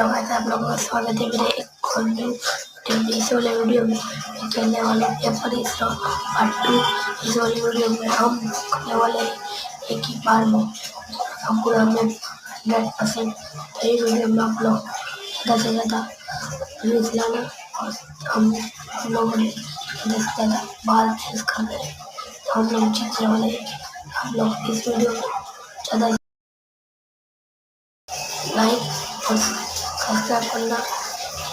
Hello guys, आप लोगों का स्वागत है मेरे एक और न्यू इस वाले वीडियो में। मैं खेलने वाले पेपर इस पार्ट 2। इस वाले वीडियो में हम करने वाले हैं एक ही बार में हम पूरा में 100%। तो इस वीडियो में आप लोग ज़्यादा से ज़्यादा व्यूज लाना और हम लोगों ने ज़्यादा से ज़्यादा बाल चेंज करना है, तो हम लोग जीतने वाले हैं। आप लोग इस वीडियो को ज़्यादा लाइक और सब्सक्राइब करना,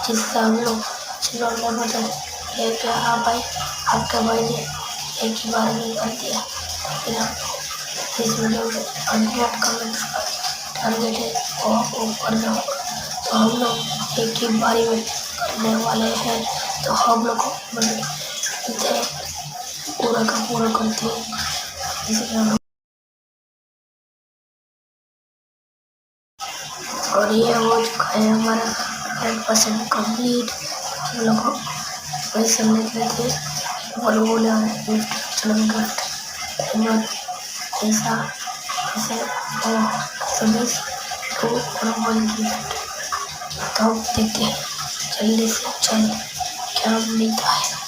जिससे हम लोग चैनल में मदद है। क्या हाँ भाई, आपके भाई ने एक ही बार में कर दिया, लेकिन हम लोग इस वीडियो में 100 कमेंट्स का टारगेट है वो आपको करना होगा। तो हम लोग एक ही बारी में करने वाले हैं, तो हम लोग को मदद पूरा का पूरा करते हैं। इसलिए हम और ये हो चुका है हमारा 100% कंप्लीट। हम लोग को पैसे मिलते थे और बोले ऐसा ऐसे सर्विस तो और गिफ्ट। तो देखते हैं जल्दी से जल्द क्या मिलता है।